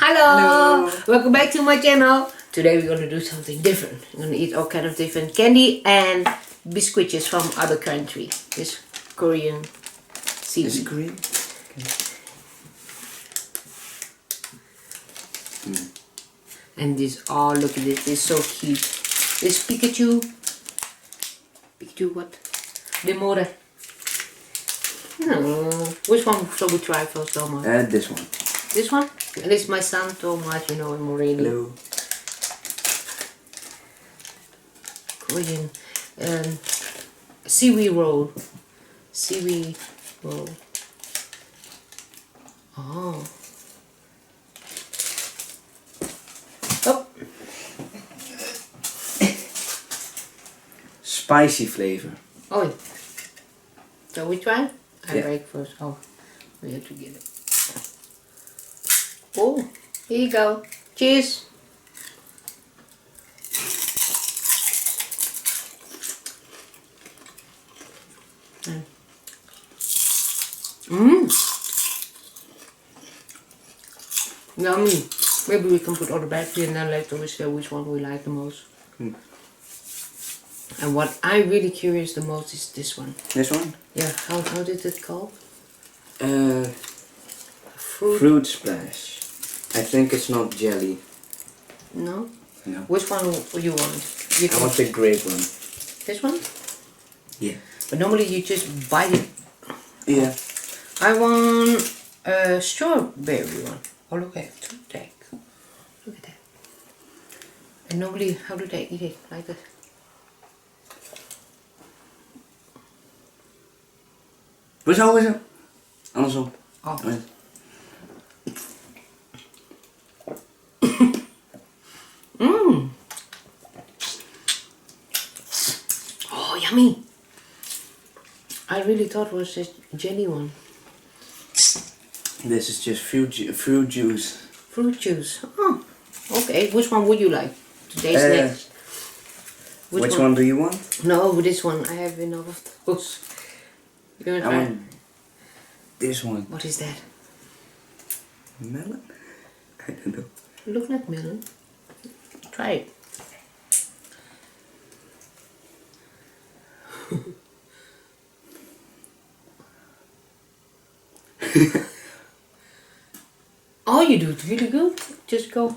Hello! Welcome back to my channel. Today we're gonna do something different. We're gonna eat all kind of different candy and biscuits from other country. This Korean seaweed. Is it Korean? Okay. And this, oh look at this, this is so cute. This Pikachu. Pikachu what? Demore. Which one shall we try first, Thomas? This one. This one? And this is my son Thomas, you know him already. Hello. Korean seaweed roll. Seaweed roll. Oh. Oh. Spicy flavor. Oh. Shall we try? I Yeah. break first. Oh, we have to get it. Oh, here you go. Cheers. Yummy. Maybe we can put all the back here and then later we say which one we like the most. And what I'm really curious the most is this one. This one? Yeah, how did it call? Fruit splash. I think it's not jelly. No? No. Which one do you want? You I want the grape one. This one? Yeah. But normally you just bite it. Yeah. I want a strawberry one. Oh look, I have two tags. Look at that. And normally, how do they eat it? Like that? Hoezo? Andersom. Oh. Right. Oh, yummy. I really thought it was this jelly one. This is just fruit juice. Fruit juice. Oh, okay. Which one would you like to taste next? Which one do you want? No, this one. I have enough of those. You gonna I try? want this one. What is that? Melon? I don't know. Look like melon. Try it. Oh, you do it really good. Just go.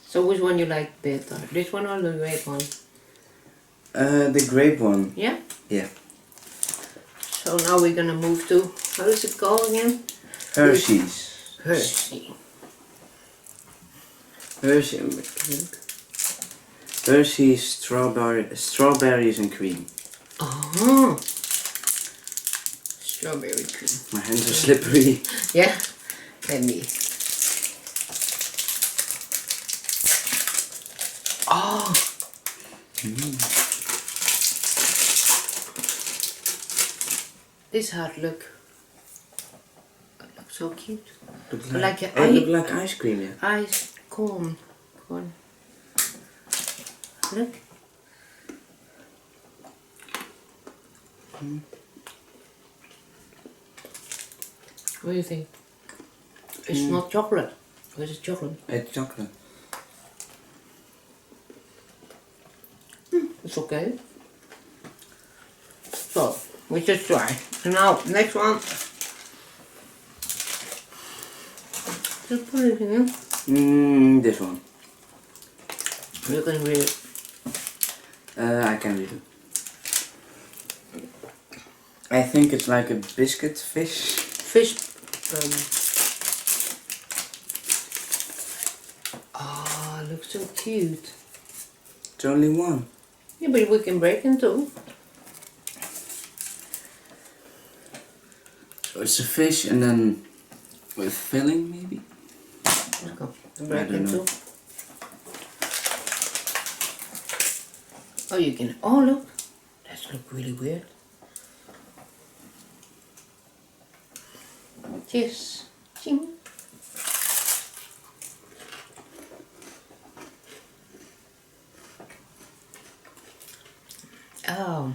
So which one you like better? This one or the grape one? The grape one. Yeah? Yeah. So now we're gonna move to, how is it called again? Hershey's. Hershey. Hershey's strawberries and cream. Oh. Strawberry cream. My hands are slippery. Yeah? Let me. Oh. This heart look so cute. Look Like look like ice cream, yeah. Ice corn. Look. What do you think? It's not chocolate. Or is it chocolate? It's chocolate. It's okay. So, we just try. And now, next one. Just put it in. This one. You can read it. I can read it. I think it's like a biscuit fish. Fish. Oh, looks so cute. It's only one. Yeah, but we can break in two. So it's a fish and then with filling maybe? Let's go. Break don't in know. two. Oh, you can. Oh, look. That looks really weird. Cheers. Ching. Oh.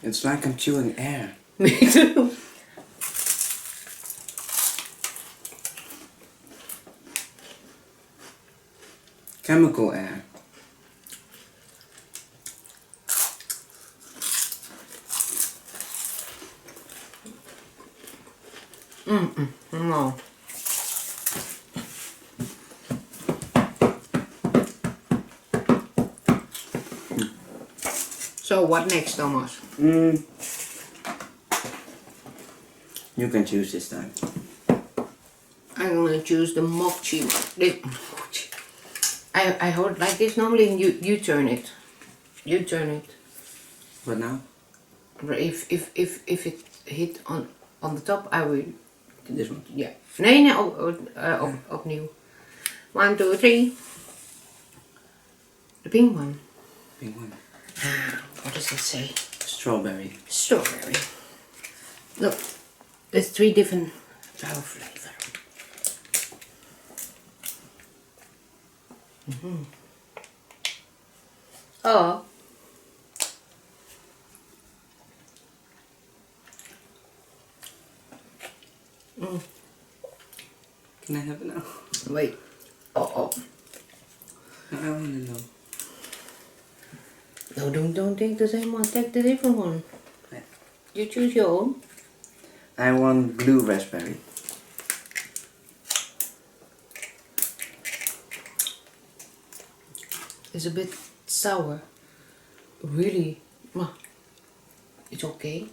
It's like I'm chewing air. Me too. Chemical air. No. So what next, Thomas? You can choose this time. I'm gonna choose the mochi one. I hold like this normally, and you turn it. You turn it. What now? If it hit on the top, I will. This one. Ja. Nee, opnieuw. 1, 2, 3. The pink one. Pink one. What does it say? Strawberry. Strawberry. Look, there's 3 different flower flavor. Oh. Can I have it now? Wait. Oh. I want to know. No, don't take the same one. Take the different one. Yeah. You choose your own. I want blue raspberry. It's a bit sour. Really. It's okay.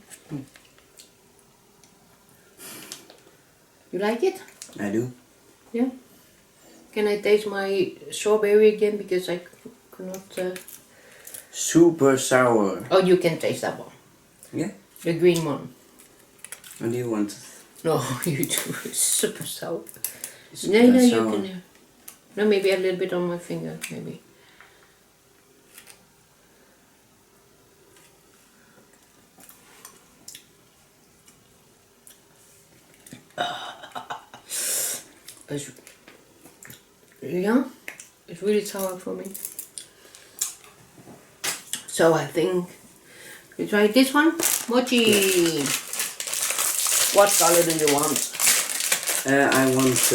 You like it? I do. Yeah. Can I taste my strawberry again, because I cannot. Super sour. Oh, you can taste that one. Yeah? The green one. What do you want? No, you do. It's super sour. It's No, super you sour. can. No, maybe a little bit on my finger, maybe. It's, yeah, it's really sour for me. So I think we try this one. Mochi. Yeah. What color do you want? I want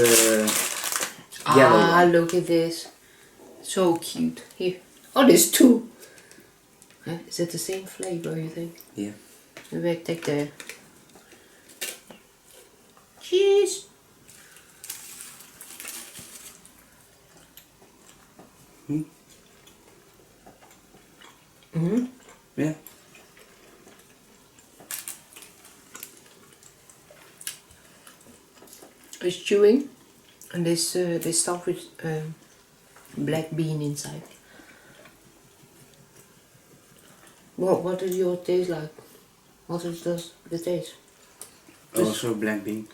yellow one. Look at this. So cute. Here. Oh, there's 2. Huh? Is it the same flavor, you think? Yeah. Maybe I take the cheese. Yeah. It's chewing, and this they stuff with black bean inside. What does your taste like? What is the taste? Also black bean.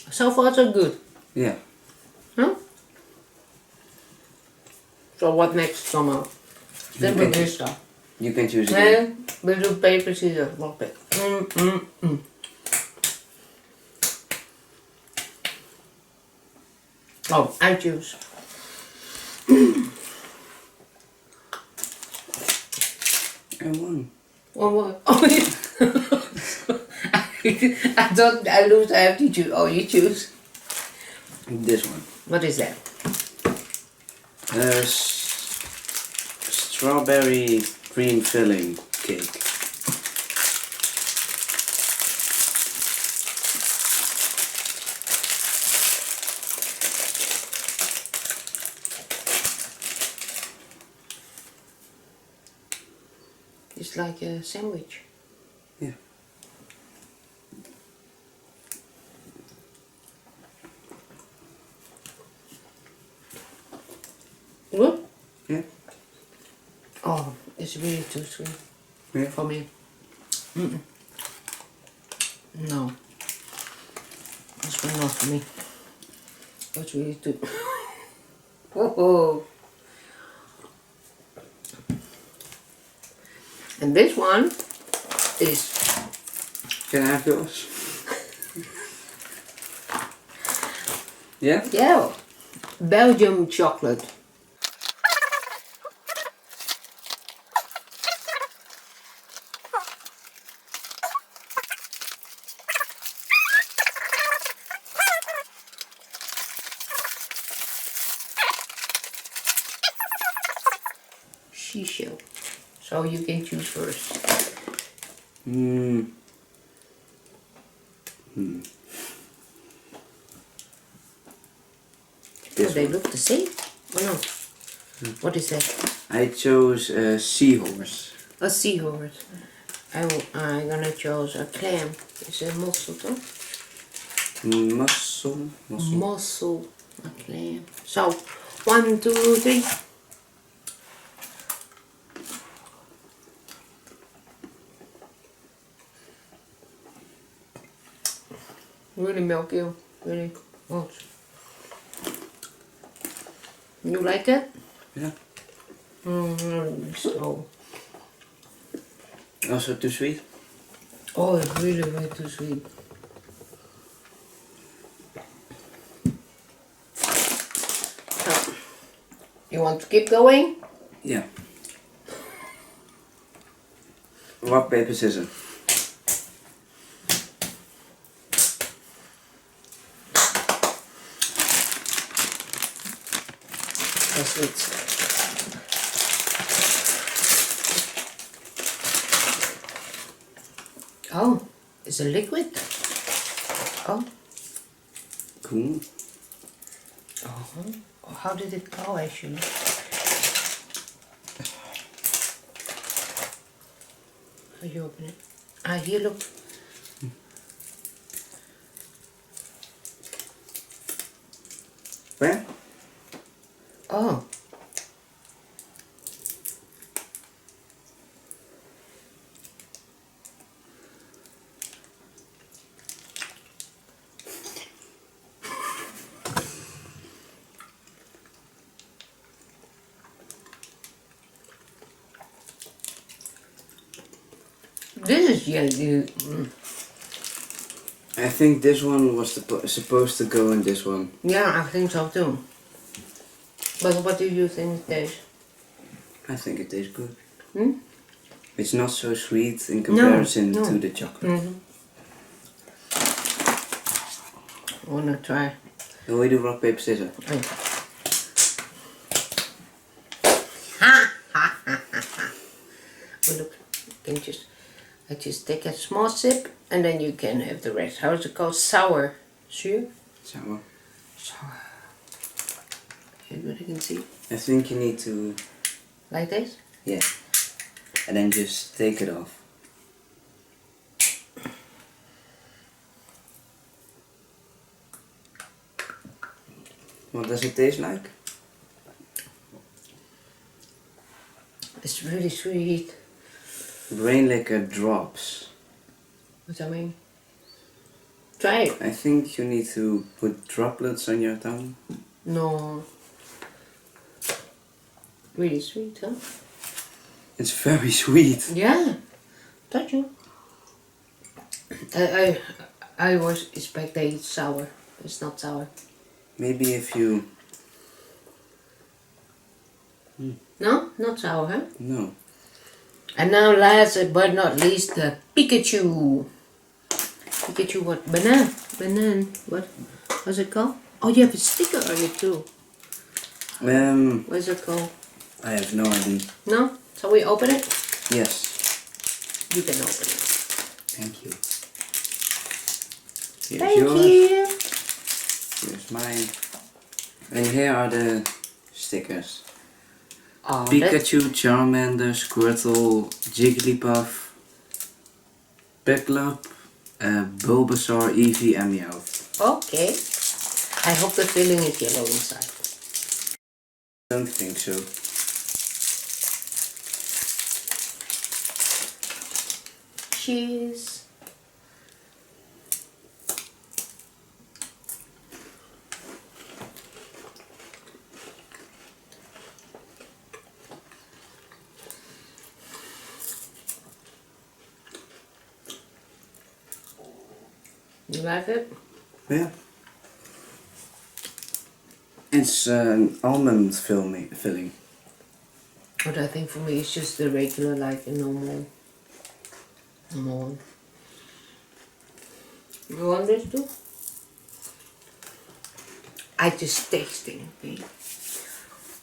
So far so good. Yeah. Huh? So what next, summer? Then we'll do stuff. You can choose again. Then we'll do paper, scissors, rock, paper. Oh, I choose. I won. One more. Oh, yeah. I thought I lose, I have to choose. Oh, you choose. This one. What is that? Strawberry cream filling cake. It's like a sandwich. Yeah. Good? Yeah. Oh, it's really too sweet Yeah. for me. No. This one not for me. It's really too... Oh. And this one is... Can I have yours? Yeah? Yeah, Belgium chocolate. seashell. So you can choose first. This They one. look the same, or no? What is that? I chose a seahorse. A seahorse. I'm gonna choose a clam. Is it mussel too? Mussel. Mussel. A clam. So, 1, 2, 3. Really milky, really hot. You like that? Yeah. So. Also too sweet? Oh, it's really way too sweet. So, you want to keep going? Yeah. Rock, paper, scissors. That's it. Oh, it's a liquid. Oh. Cool. How did it go actually? How you open it? Ah, here, look. Where? Oh. This is I think this one was supposed to go in this one. yeah, I think so too. But what do you think it tastes? I think it tastes good. Hmm? It's not so sweet in comparison no. to the chocolate. I wanna try. Then we do rock, paper, scissors. Oh, look, you can I just take a small sip and then you can have the rest. How is it called? Sour. Sure? Sour. Sour. Everybody can see. I think you need to... Like this? Yeah. And then just take it off. What does it taste like? It's really sweet. Brain liquor drops. What I mean? Try it. I think you need to put droplets on your tongue. No. Really sweet, huh? It's very sweet. Yeah. Touch you. I was expecting it's sour. It's not sour. Maybe if you... No? Not sour, huh? No. And now last but not least the Pikachu. Pikachu what? Banana. Banana. What's it called? Oh, you have a sticker on it too. What's it called? I have no idea. No? So we open it? Yes. You can open it. Thank you. Here's Thank yours. you. Here's mine. And here are the stickers. Oh, Pikachu, Charmander, Squirtle, Jigglypuff, Piplup, Bulbasaur, Eevee and Meowth. okay. I hope the filling is yellow inside. Don't think so. Cheese. You like it? Yeah. It's an almond filling. But I think for me it's just the regular, like a normal one. You want this too? I just tasting, okay?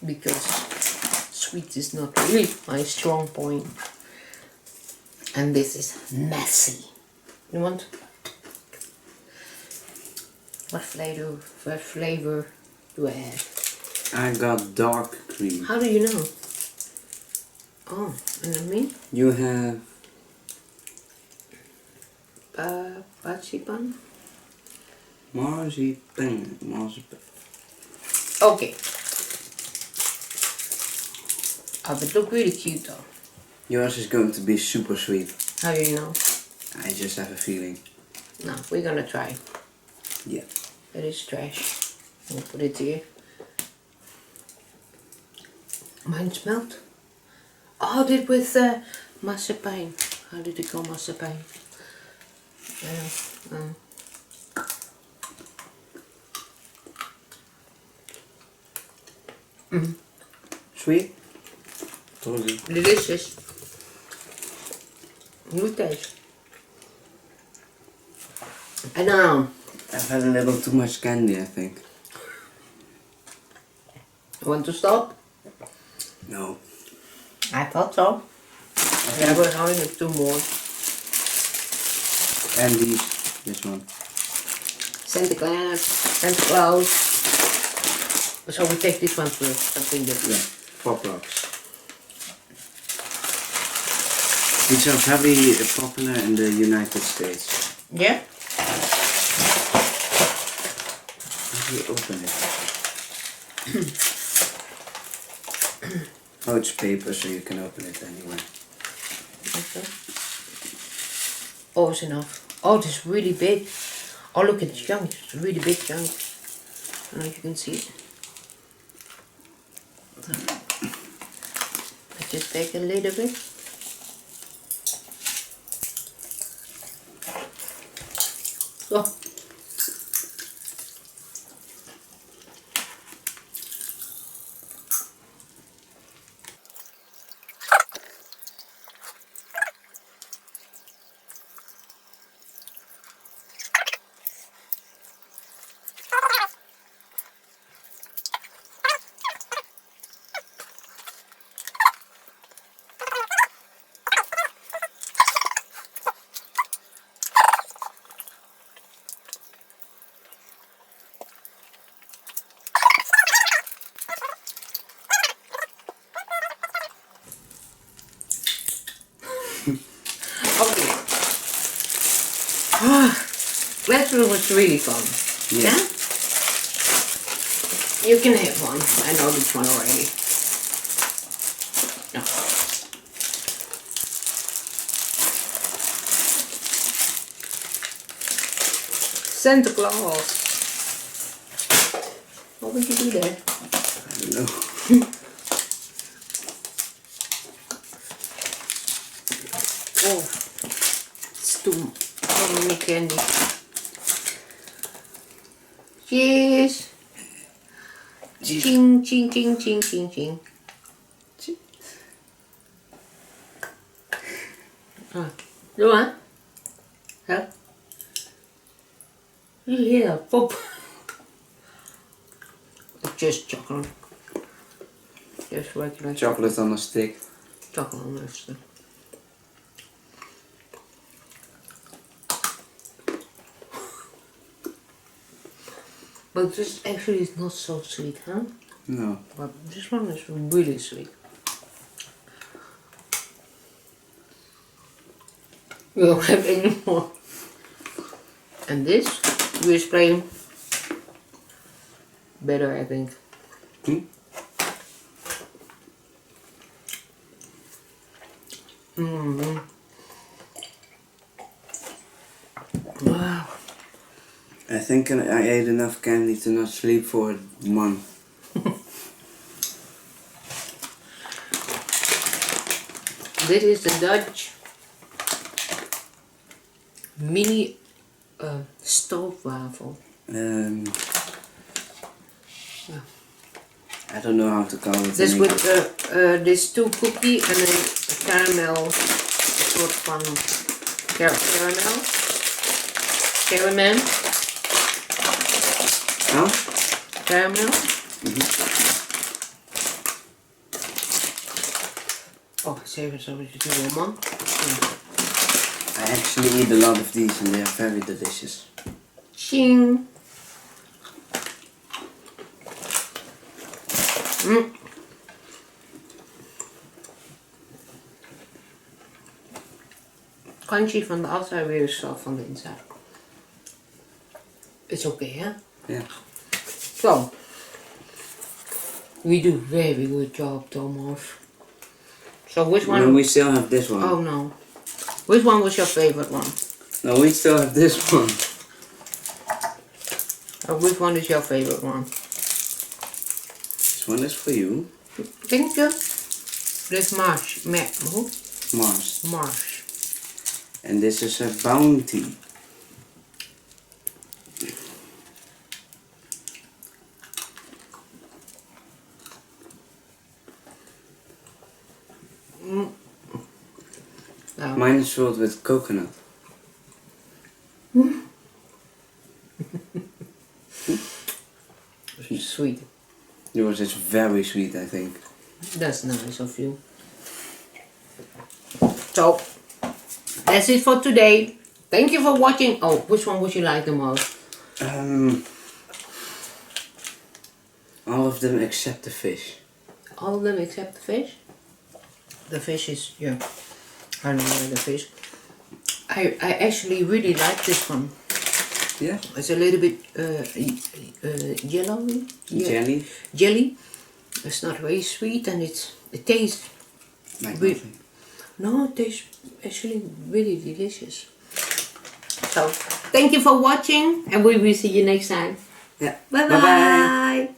Because sweet is not really my strong point. And this is messy. You want? What flavor do I have? I got dark cream. How do you know? Oh, and then me? You have Marzipan? marzipan. Okay. Oh, but look really cute though. Yours is going to be super sweet. How do you know? I just have a feeling. No, we're gonna try. Yeah. It is trash. I'll put it here. Mine smelt. Oh, dit with marzipan. How did it go, marzipan? Sweet? Told you. Delicious. Good taste. I don't know. I've had a little too much candy, I think. You want to stop? No. I thought so. Yeah, we're having 2 more. And this one. Santa Claus. So we take this one first, something different. Yeah. Pop rocks. These are very popular in the United States. Yeah? How do you open it? Oh, it's paper, so you can open it anyway. Okay. Oh, it's enough. Oh, this is really big. Oh, look at the chunk. It's a really big chunk. I don't know if you can see it. I just take a little bit. Oh. Okay. That was really fun. Yeah. You can have one. I know this one already. No. Santa Claus. What would you do there? I don't know. Oh, it's too many candy. Cheers. Ching, ching, ching, ching, ching, ching. Đúng hả? Hả? You hear a pop? Just chocolate. Just regular Chocolate on a stick. chocolate on a stick. But this actually is not so sweet, huh? No. But this one is really sweet. We don't have any more. And this we're spraying better, I think. Wow. I think I ate enough candy to not sleep for a month. This is the Dutch mini stoofwafel. I don't know how to call it. This in with English. this 2 cookie and a caramel sort van caramel. Caramel. Huh? Caramel. Oh, save it so we do one more. I actually eat a lot of these and they are very delicious. Ching. Crunchy from the outside, really soft from the inside. It's okay, huh? Yeah. So, we do very good job, Thomas. So which one? No, we still have this one. Oh no. Which one was your favorite one? No, we still have this one. Which one is your favorite one? This one is for you. Thank you. This Marsh. Mars. Marsh. And this is a bounty. No. Mine is filled with coconut. Sweet. Yours is very sweet, I think. That's nice of you. So, that's it for today. Thank you for watching. Oh, which one would you like the most? All of them except the fish. All of them except the fish? The fish is, yeah. I don't know the fish. I actually really like this one. Yeah? It's a little bit yellow. Yeah. Jelly? Jelly. It's not very sweet and it tastes Like really, nothing. no, it tastes actually really delicious. So, thank you for watching and we will see you next time. Yeah. Bye Bye-bye. bye.